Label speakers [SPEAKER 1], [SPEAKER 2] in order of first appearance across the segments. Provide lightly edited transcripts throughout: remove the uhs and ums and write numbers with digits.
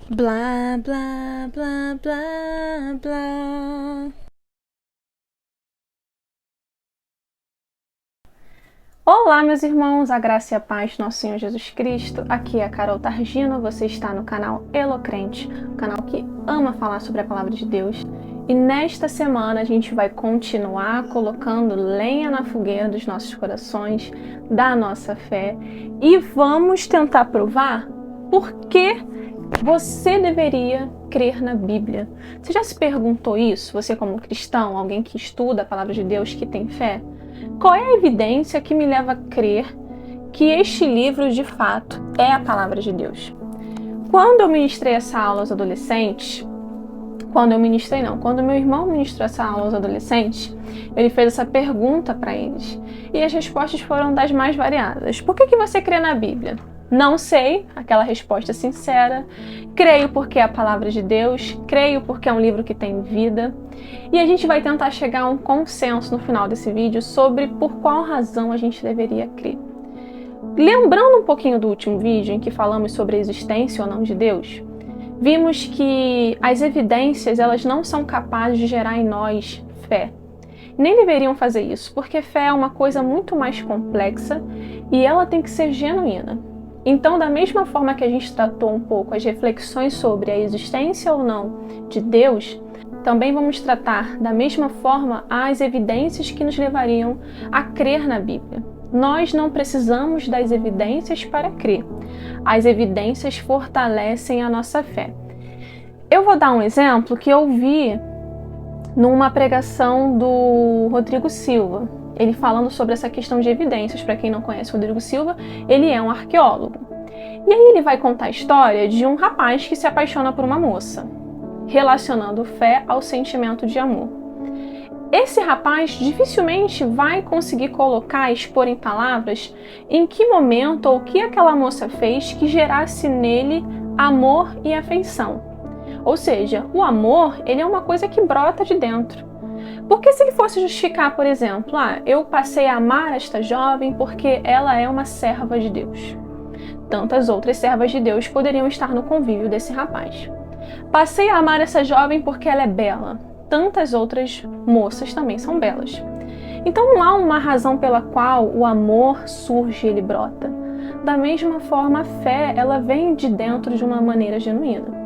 [SPEAKER 1] Blá, blá, blá, blá, blá. Olá, meus irmãos, a graça e a paz do nosso Senhor Jesus Cristo. Aqui é a Carol Targino, você está no canal Elocrente, um canal que ama falar sobre a Palavra de Deus. E nesta semana a gente vai continuar colocando lenha na fogueira dos nossos corações, da nossa fé, e vamos tentar provar por que você deveria crer na Bíblia. Você já se perguntou isso? Você como cristão, alguém que estuda a Palavra de Deus, que tem fé? Qual é a evidência que me leva a crer que este livro, de fato, é a Palavra de Deus? Quando eu ministrei essa aula aos adolescentes, quando meu irmão ministrou essa aula aos adolescentes, ele fez essa pergunta para eles. E as respostas foram das mais variadas. Por que você crê na Bíblia? Não sei, aquela resposta sincera. Creio porque é a palavra de Deus, creio porque é um livro que tem vida. E a gente vai tentar chegar a um consenso no final desse vídeo sobre por qual razão a gente deveria crer. Lembrando um pouquinho do último vídeo em que falamos sobre a existência ou não de Deus, vimos que as evidências elas não são capazes de gerar em nós fé. Nem deveriam fazer isso, porque fé é uma coisa muito mais complexa e ela tem que ser genuína. Então, da mesma forma que a gente tratou um pouco as reflexões sobre a existência ou não de Deus, também vamos tratar da mesma forma as evidências que nos levariam a crer na Bíblia. Nós não precisamos das evidências para crer. As evidências fortalecem a nossa fé. Eu vou dar um exemplo que eu vi numa pregação do Rodrigo Silva. Ele falando sobre essa questão de evidências. Para quem não conhece o Rodrigo Silva, ele é um arqueólogo. E aí ele vai contar a história de um rapaz que se apaixona por uma moça, relacionando fé ao sentimento de amor. Esse rapaz dificilmente vai conseguir colocar, expor em palavras em que momento ou o que aquela moça fez que gerasse nele amor e afeição. Ou seja, o amor, ele é uma coisa que brota de dentro. Porque se ele fosse justificar, por exemplo, eu passei a amar esta jovem porque ela é uma serva de Deus. Tantas outras servas de Deus poderiam estar no convívio desse rapaz. Passei a amar essa jovem porque ela é bela. Tantas outras moças também são belas. Então não há uma razão pela qual o amor surge e ele brota. Da mesma forma, a fé, ela vem de dentro de uma maneira genuína.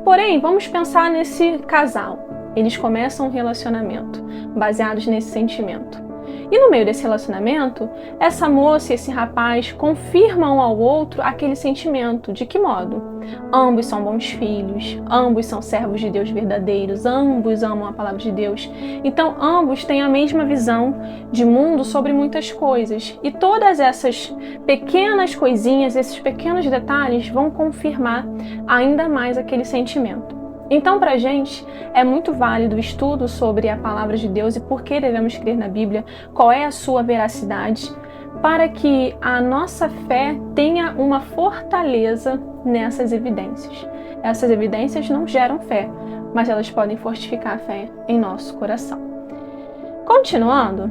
[SPEAKER 1] Porém, vamos pensar nesse casal. Eles começam um relacionamento baseados nesse sentimento. E no meio desse relacionamento, essa moça e esse rapaz confirmam um ao outro aquele sentimento. De que modo? Ambos são bons filhos, ambos são servos de Deus verdadeiros, ambos amam a palavra de Deus. Então, ambos têm a mesma visão de mundo sobre muitas coisas. E todas essas pequenas coisinhas, esses pequenos detalhes vão confirmar ainda mais aquele sentimento. Então, para a gente, é muito válido o estudo sobre a palavra de Deus e por que devemos crer na Bíblia, qual é a sua veracidade, para que a nossa fé tenha uma fortaleza nessas evidências. Essas evidências não geram fé, mas elas podem fortificar a fé em nosso coração. Continuando,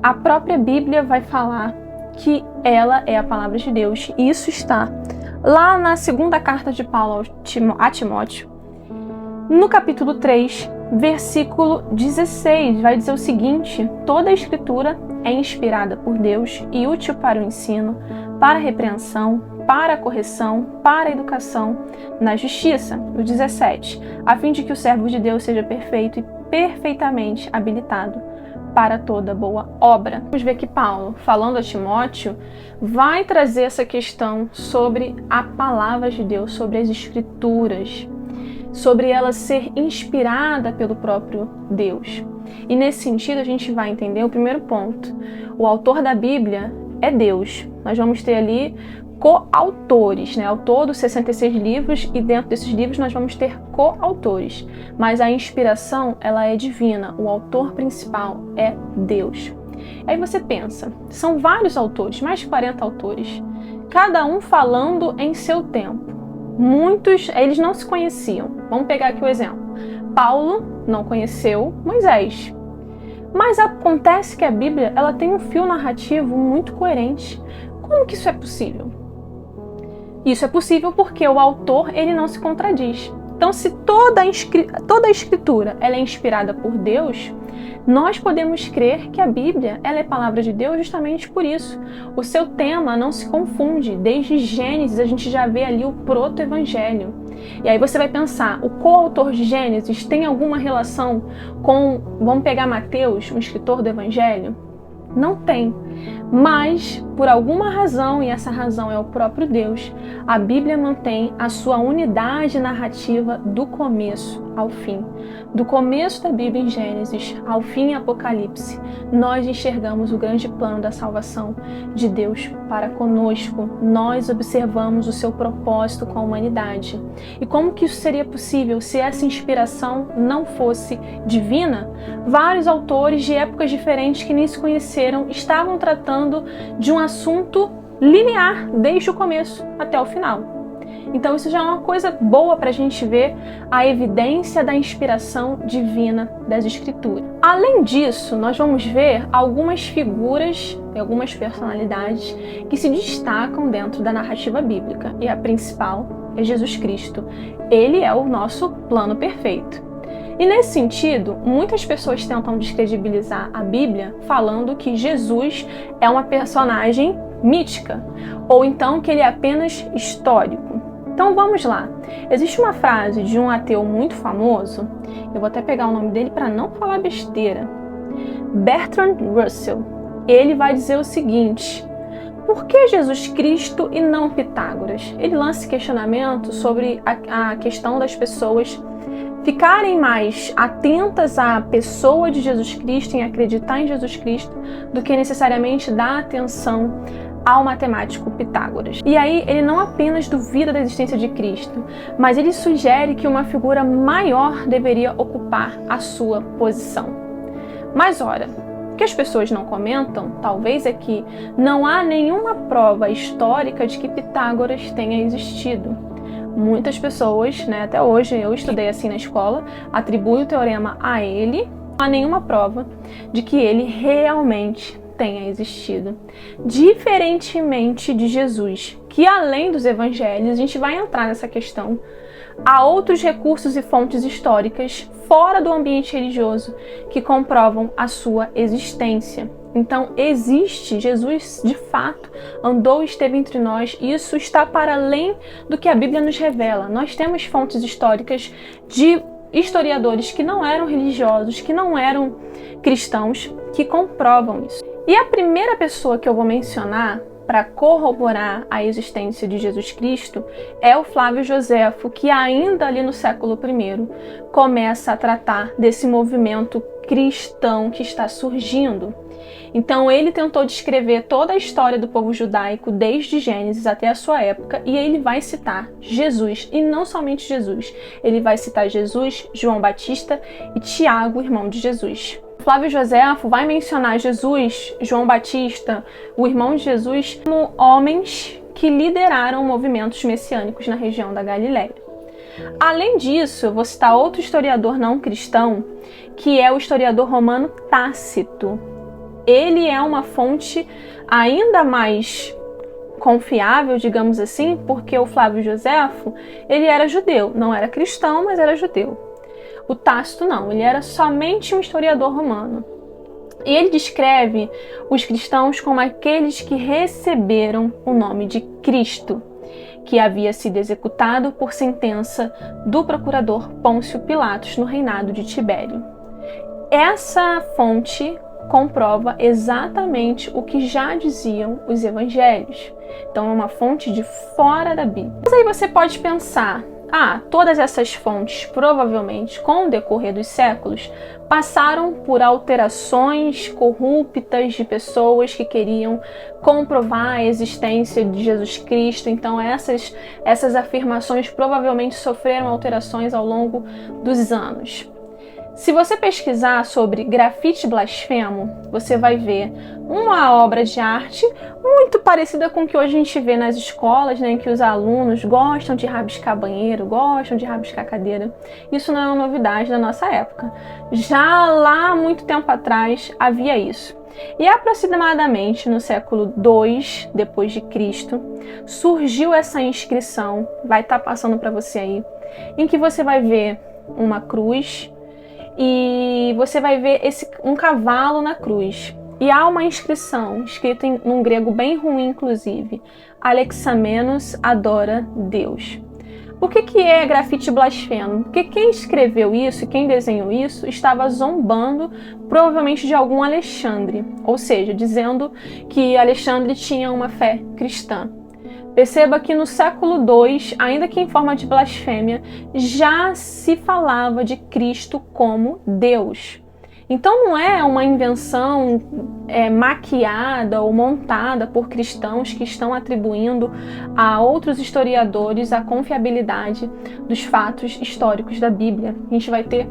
[SPEAKER 1] a própria Bíblia vai falar que ela é a palavra de Deus, e isso está lá na segunda carta de Paulo a Timóteo, no capítulo 3, versículo 16, vai dizer o seguinte: toda a escritura é inspirada por Deus e útil para o ensino, para a repreensão, para a correção, para a educação na justiça. O 17, a fim de que o servo de Deus seja perfeito e perfeitamente habilitado para toda boa obra. Vamos ver que Paulo, falando a Timóteo, vai trazer essa questão sobre a palavra de Deus, sobre as escrituras, sobre ela ser inspirada pelo próprio Deus. E nesse sentido a gente vai entender o primeiro ponto. O autor da Bíblia é Deus. Nós vamos ter ali coautores, Ao todo 66 livros, e dentro desses livros nós vamos ter coautores. Mas a inspiração, ela é divina. O autor principal é Deus. Aí você pensa, são vários autores, mais de 40 autores, cada um falando em seu tempo. Muitos, eles não se conheciam. Vamos pegar aqui o exemplo. Paulo não conheceu Moisés. Mas acontece que a Bíblia, ela tem um fio narrativo muito coerente. Como que isso é possível? Isso é possível porque o autor ele não se contradiz. Então, se toda a escritura ela é inspirada por Deus, nós podemos crer que a Bíblia ela é palavra de Deus justamente por isso. O seu tema não se confunde. Desde Gênesis a gente já vê ali o proto-evangelho. E aí você vai pensar, o coautor de Gênesis tem alguma relação com, vamos pegar Mateus, um escritor do evangelho? Não tem. Mas, por alguma razão, e essa razão é o próprio Deus, a Bíblia mantém a sua unidade narrativa do começo ao fim. Do começo da Bíblia em Gênesis ao fim em Apocalipse, nós enxergamos o grande plano da salvação de Deus para conosco. Nós observamos o seu propósito com a humanidade. E como que isso seria possível se essa inspiração não fosse divina? Vários autores de épocas diferentes que nem se conheceram estavam tratando de um assunto linear desde o começo até o final. Então isso já é uma coisa boa para a gente ver a evidência da inspiração divina das Escrituras. Além disso, nós vamos ver algumas figuras e algumas personalidades que se destacam dentro da narrativa bíblica. E a principal é Jesus Cristo. Ele é o nosso plano perfeito. E nesse sentido, muitas pessoas tentam descredibilizar a Bíblia falando que Jesus é uma personagem mítica, ou então que ele é apenas histórico. Então vamos lá. Existe uma frase de um ateu muito famoso, eu vou até pegar o nome dele para não falar besteira, Bertrand Russell. Ele vai dizer o seguinte: por que Jesus Cristo e não Pitágoras? Ele lança esse questionamento sobre a questão das pessoas ficarem mais atentas à pessoa de Jesus Cristo, em acreditar em Jesus Cristo, do que necessariamente dar atenção ao matemático Pitágoras. E aí ele não apenas duvida da existência de Cristo, mas ele sugere que uma figura maior deveria ocupar a sua posição. Mas ora, o que as pessoas não comentam, talvez, é que não há nenhuma prova histórica de que Pitágoras tenha existido. Muitas pessoas, até hoje, eu estudei assim na escola, atribuem o teorema a ele. Não há nenhuma prova de que ele realmente tenha existido. Diferentemente de Jesus, que além dos evangelhos, a gente vai entrar nessa questão, há outros recursos e fontes históricas fora do ambiente religioso que comprovam a sua existência. Então existe, Jesus de fato andou e esteve entre nós, e isso está para além do que a Bíblia nos revela. Nós temos fontes históricas de historiadores que não eram religiosos, que não eram cristãos, que comprovam isso. E a primeira pessoa que eu vou mencionar para corroborar a existência de Jesus Cristo é o Flávio Joséfo, que ainda ali no século I começa a tratar desse movimento cristão que está surgindo. Então ele tentou descrever toda a história do povo judaico desde Gênesis até a sua época, e ele vai citar Jesus, e não somente Jesus, ele vai citar Jesus, João Batista e Tiago, irmão de Jesus. Flávio Joséfo vai mencionar Jesus, João Batista, o irmão de Jesus, como homens que lideraram movimentos messiânicos na região da Galileia. Além disso, eu vou citar outro historiador não cristão, que é o historiador romano Tácito. Ele é uma fonte ainda mais confiável, digamos assim, porque o Flávio Joséfo, ele era judeu, não era cristão, mas era judeu. O Tácito não, ele era somente um historiador romano. E ele descreve os cristãos como aqueles que receberam o nome de Cristo, que havia sido executado por sentença do procurador Pôncio Pilatos no reinado de Tibério. Essa fonte comprova exatamente o que já diziam os evangelhos. Então é uma fonte de fora da Bíblia. Mas aí você pode pensar, todas essas fontes provavelmente, com o decorrer dos séculos, passaram por alterações corruptas de pessoas que queriam comprovar a existência de Jesus Cristo. Então essas afirmações provavelmente sofreram alterações ao longo dos anos. Se você pesquisar sobre grafite blasfemo, você vai ver uma obra de arte muito parecida com o que hoje a gente vê nas escolas, em que os alunos gostam de rabiscar banheiro, gostam de rabiscar cadeira. Isso não é uma novidade da nossa época. Já lá, muito tempo atrás, havia isso. E aproximadamente no século II depois de Cristo, surgiu essa inscrição, vai estar passando para você aí, em que você vai ver uma cruz e você vai ver um cavalo na cruz. E há uma inscrição, escrita num grego bem ruim, inclusive, Alexamenos adora Deus. Por que é grafite blasfemo? Porque quem escreveu isso e quem desenhou isso estava zombando provavelmente de algum Alexandre, ou seja, dizendo que Alexandre tinha uma fé cristã. Perceba que no século II, ainda que em forma de blasfêmia, já se falava de Cristo como Deus. Então não é uma invenção maquiada ou montada por cristãos que estão atribuindo a outros historiadores a confiabilidade dos fatos históricos da Bíblia. A gente vai ter,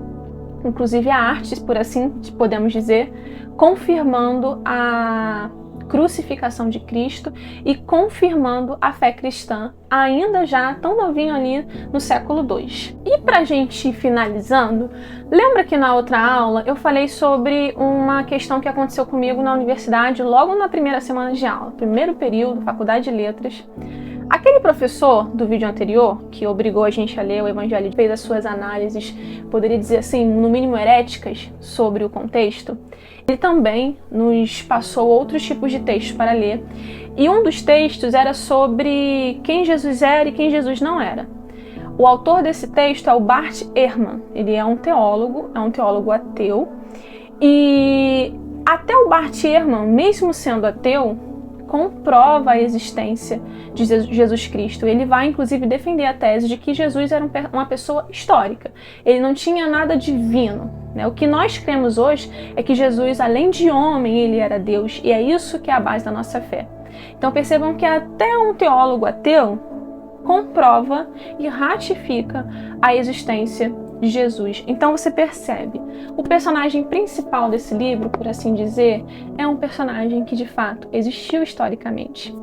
[SPEAKER 1] inclusive, a arte, por assim podemos dizer, confirmando a crucificação de Cristo e confirmando a fé cristã, ainda já tão novinho ali no século II. E pra gente ir finalizando, lembra que na outra aula eu falei sobre uma questão que aconteceu comigo na universidade logo na primeira semana de aula, primeiro período, Faculdade de Letras. Aquele professor do vídeo anterior, que obrigou a gente a ler o Evangelho, fez as suas análises, poderia dizer assim, no mínimo heréticas, sobre o contexto, ele também nos passou outros tipos de textos para ler. E um dos textos era sobre quem Jesus era e quem Jesus não era. O autor desse texto é o Bart Ehrman. Ele é um teólogo ateu. E até o Bart Ehrman, mesmo sendo ateu, comprova a existência de Jesus Cristo. Ele vai, inclusive, defender a tese de que Jesus era uma pessoa histórica. Ele não tinha nada divino, né? O que nós cremos hoje é que Jesus, além de homem, ele era Deus. E é isso que é a base da nossa fé. Então percebam que até um teólogo ateu comprova e ratifica a existência de Jesus. Então você percebe, o personagem principal desse livro, por assim dizer, é um personagem que de fato existiu historicamente.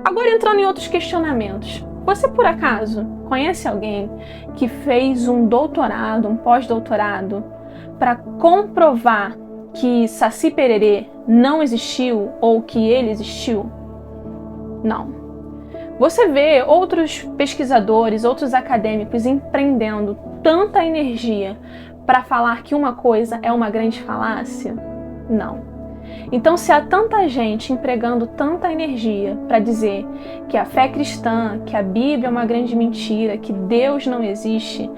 [SPEAKER 1] Agora entrando em outros questionamentos, você por acaso conhece alguém que fez um doutorado, um pós-doutorado, para comprovar que Saci Pererê não existiu ou que ele existiu? Não. Você vê outros pesquisadores, outros acadêmicos empreendendo tanta energia para falar que uma coisa é uma grande falácia? Não. Então, se há tanta gente empregando tanta energia para dizer que a fé cristã, que a Bíblia é uma grande mentira, que Deus não existe,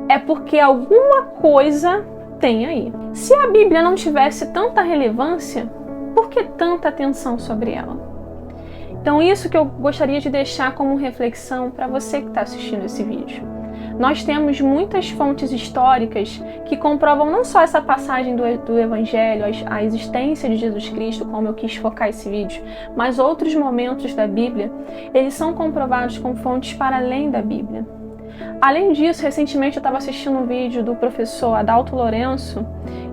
[SPEAKER 1] é porque alguma coisa tem aí. Se a Bíblia não tivesse tanta relevância, por que tanta atenção sobre ela? Então isso que eu gostaria de deixar como reflexão para você que está assistindo esse vídeo. Nós temos muitas fontes históricas que comprovam não só essa passagem do Evangelho, a existência de Jesus Cristo, como eu quis focar esse vídeo, mas outros momentos da Bíblia, eles são comprovados com fontes para além da Bíblia. Além disso, recentemente eu estava assistindo um vídeo do professor Adalto Lourenço.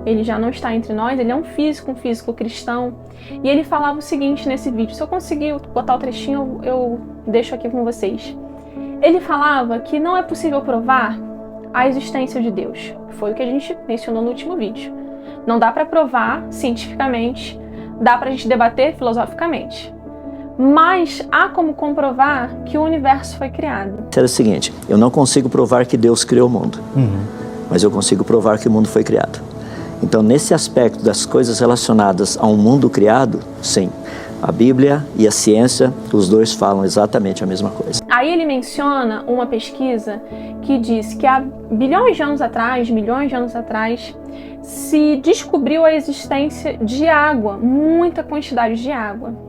[SPEAKER 1] Ele já não está entre nós, ele é um físico cristão, e ele falava o seguinte nesse vídeo. Se eu conseguir botar o trechinho, eu deixo aqui com vocês. Ele falava que não é possível provar a existência de Deus. Foi o que a gente mencionou no último vídeo. Não dá para provar cientificamente, dá para a gente debater filosoficamente. Mas há como comprovar que o universo foi criado. É o seguinte, eu não consigo provar que Deus criou o mundo, mas eu consigo provar que o mundo foi criado. Então, nesse aspecto das coisas relacionadas a um mundo criado, sim, a Bíblia e a ciência, os dois falam exatamente a mesma coisa. Aí ele menciona uma pesquisa que diz que há milhões de anos atrás, se descobriu a existência de água, muita quantidade de água.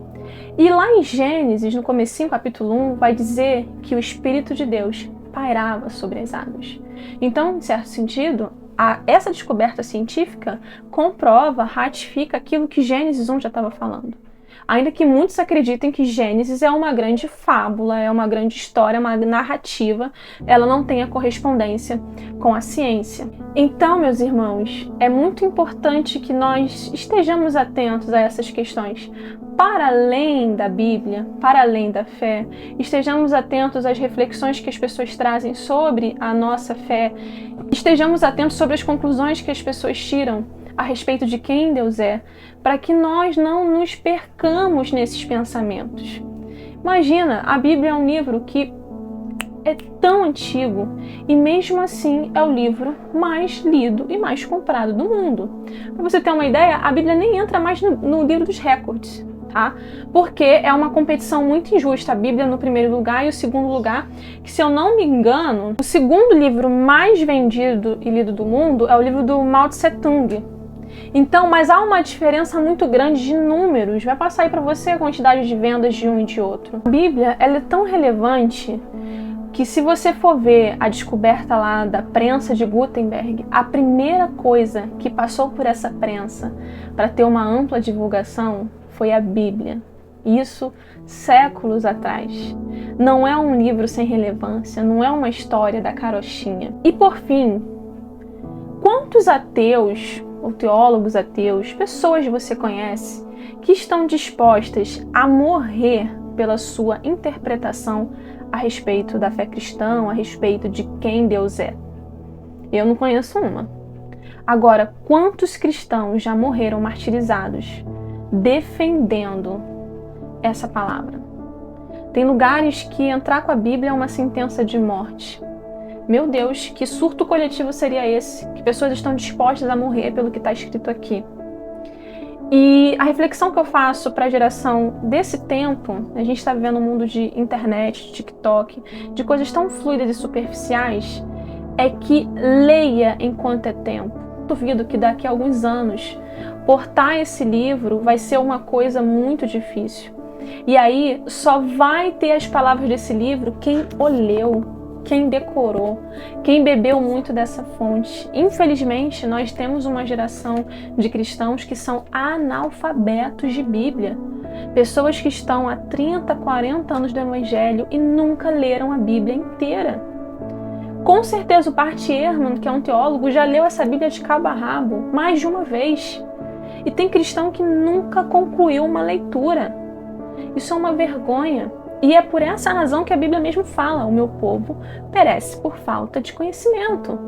[SPEAKER 1] E lá em Gênesis, no comecinho, capítulo 1, vai dizer que o Espírito de Deus pairava sobre as águas. Então, em certo sentido, essa descoberta científica comprova, ratifica aquilo que Gênesis 1 já estava falando. Ainda que muitos acreditem que Gênesis é uma grande fábula, é uma grande história, uma narrativa, ela não tem a correspondência com a ciência. Então, meus irmãos, é muito importante que nós estejamos atentos a essas questões. Para além da Bíblia, para além da fé, estejamos atentos às reflexões que as pessoas trazem sobre a nossa fé, estejamos atentos sobre as conclusões que as pessoas tiram a respeito de quem Deus é, para que nós não nos percamos nesses pensamentos. Imagina, a Bíblia é um livro que é tão antigo e mesmo assim é o livro mais lido e mais comprado do mundo. Para você ter uma ideia, a Bíblia nem entra mais no livro dos recordes, tá? Porque é uma competição muito injusta. A Bíblia no primeiro lugar e o segundo lugar, que se eu não me engano, o segundo livro mais vendido e lido do mundo é o livro do Mao Tse Tung. Então, mas há uma diferença muito grande de números. Vai passar aí para você a quantidade de vendas de um e de outro. A Bíblia, ela é tão relevante que se você for ver a descoberta lá da prensa de Gutenberg, a primeira coisa que passou por essa prensa para ter uma ampla divulgação foi a Bíblia. Isso séculos atrás. Não é um livro sem relevância, não é uma história da carochinha. E por fim, quantos ateus ou teólogos ateus, pessoas que você conhece, que estão dispostas a morrer pela sua interpretação a respeito da fé cristã, a respeito de quem Deus é? Eu não conheço uma. Agora, quantos cristãos já morreram martirizados defendendo essa palavra? Tem lugares que entrar com a Bíblia é uma sentença de morte. Meu Deus, que surto coletivo seria esse? Que pessoas estão dispostas a morrer pelo que está escrito aqui. E a reflexão que eu faço para a geração desse tempo, a gente está vivendo um mundo de internet, de TikTok, de coisas tão fluidas e superficiais, é que leia enquanto é tempo. Duvido que daqui a alguns anos, portar esse livro vai ser uma coisa muito difícil. E aí só vai ter as palavras desse livro quem o leu, quem decorou, quem bebeu muito dessa fonte. Infelizmente, nós temos uma geração de cristãos que são analfabetos de Bíblia. Pessoas que estão há 30, 40 anos do Evangelho e nunca leram a Bíblia inteira. Com certeza o Bart Ehrman, que é um teólogo, já leu essa Bíblia de cabo a rabo mais de uma vez. E tem cristão que nunca concluiu uma leitura. Isso é uma vergonha. E é por essa razão que a Bíblia mesmo fala: o meu povo perece por falta de conhecimento.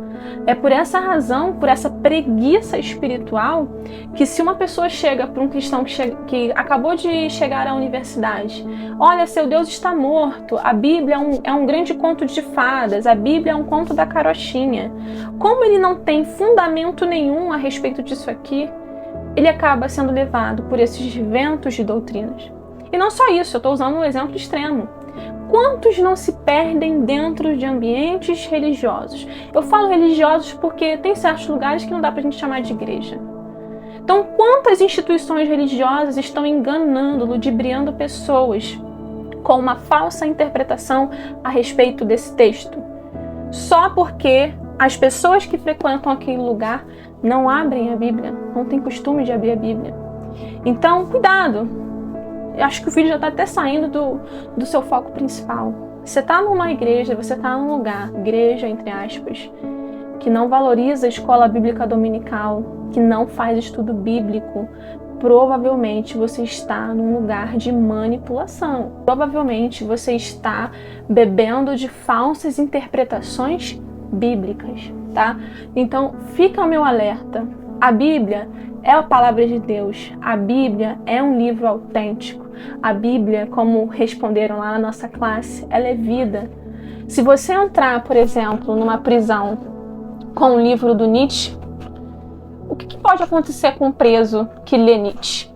[SPEAKER 1] É por essa razão, por essa preguiça espiritual, que se uma pessoa chega para um cristão que acabou de chegar à universidade: olha, seu Deus está morto, a Bíblia é um grande conto de fadas, a Bíblia é um conto da carochinha. Como ele não tem fundamento nenhum a respeito disso aqui, ele acaba sendo levado por esses ventos de doutrinas. E não só isso, eu estou usando um exemplo extremo. Quantos não se perdem dentro de ambientes religiosos? Eu falo religiosos porque tem certos lugares que não dá pra gente chamar de igreja. Então, quantas instituições religiosas estão enganando, ludibriando pessoas com uma falsa interpretação a respeito desse texto? Só porque as pessoas que frequentam aquele lugar não abrem a Bíblia, não têm costume de abrir a Bíblia. Então, cuidado! Eu acho que o vídeo já está até saindo do seu foco principal. Você está numa igreja, você está num lugar, igreja entre aspas, que não valoriza a escola bíblica dominical, que não faz estudo bíblico, provavelmente você está num lugar de manipulação. Provavelmente você está bebendo de falsas interpretações bíblicas, tá? Então, fica o meu alerta. A Bíblia é a palavra de Deus. A Bíblia é um livro autêntico. A Bíblia, como responderam lá na nossa classe, ela é vida. Se você entrar, por exemplo, numa prisão com um livro do Nietzsche, o que pode acontecer com um preso que lê Nietzsche?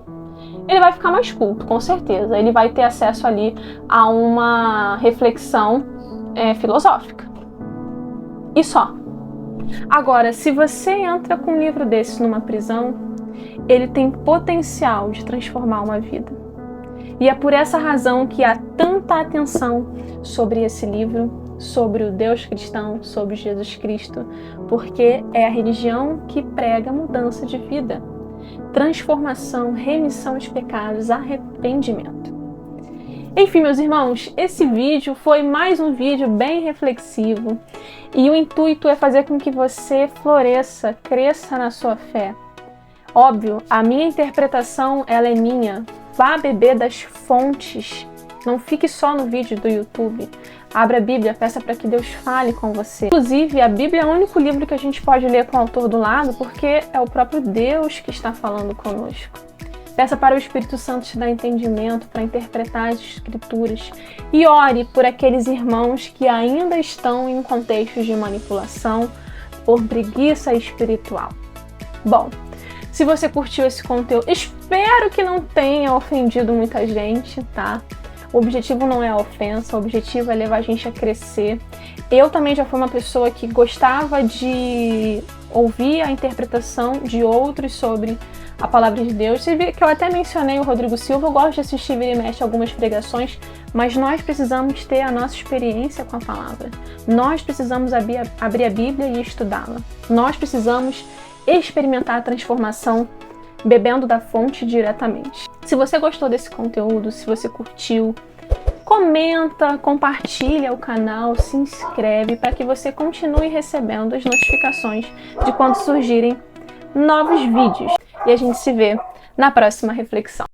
[SPEAKER 1] Ele vai ficar mais culto, com certeza. Ele vai ter acesso ali a uma reflexão filosófica. E só. Agora, se você entra com um livro desse numa prisão, ele tem potencial de transformar uma vida. E é por essa razão que há tanta atenção sobre esse livro, sobre o Deus cristão, sobre Jesus Cristo, porque é a religião que prega mudança de vida, transformação, remissão de pecados, arrependimento. Enfim, meus irmãos, esse vídeo foi mais um vídeo bem reflexivo e o intuito é fazer com que você floresça, cresça na sua fé. Óbvio, a minha interpretação, ela é minha. Vá beber das fontes. Não fique só no vídeo do YouTube. Abra a Bíblia, peça para que Deus fale com você. Inclusive, a Bíblia é o único livro que a gente pode ler com o autor do lado, porque é o próprio Deus que está falando conosco. Peça para o Espírito Santo te dar entendimento para interpretar as Escrituras. E ore por aqueles irmãos que ainda estão em contextos de manipulação por preguiça espiritual. Bom, se você curtiu esse conteúdo, espero que não tenha ofendido muita gente, tá? O objetivo não é a ofensa, o objetivo é levar a gente a crescer. Eu também já fui uma pessoa que gostava de ouvir a interpretação de outros sobre a palavra de Deus. Você vê que eu até mencionei o Rodrigo Silva, eu gosto de assistir vira e mexe algumas pregações, mas nós precisamos ter a nossa experiência com a palavra. Nós precisamos abrir a Bíblia e estudá-la. Nós precisamos experimentar a transformação bebendo da fonte diretamente. Se você gostou desse conteúdo, se você curtiu, comenta, compartilha o canal, se inscreve para que você continue recebendo as notificações de quando surgirem novos vídeos. E a gente se vê na próxima reflexão.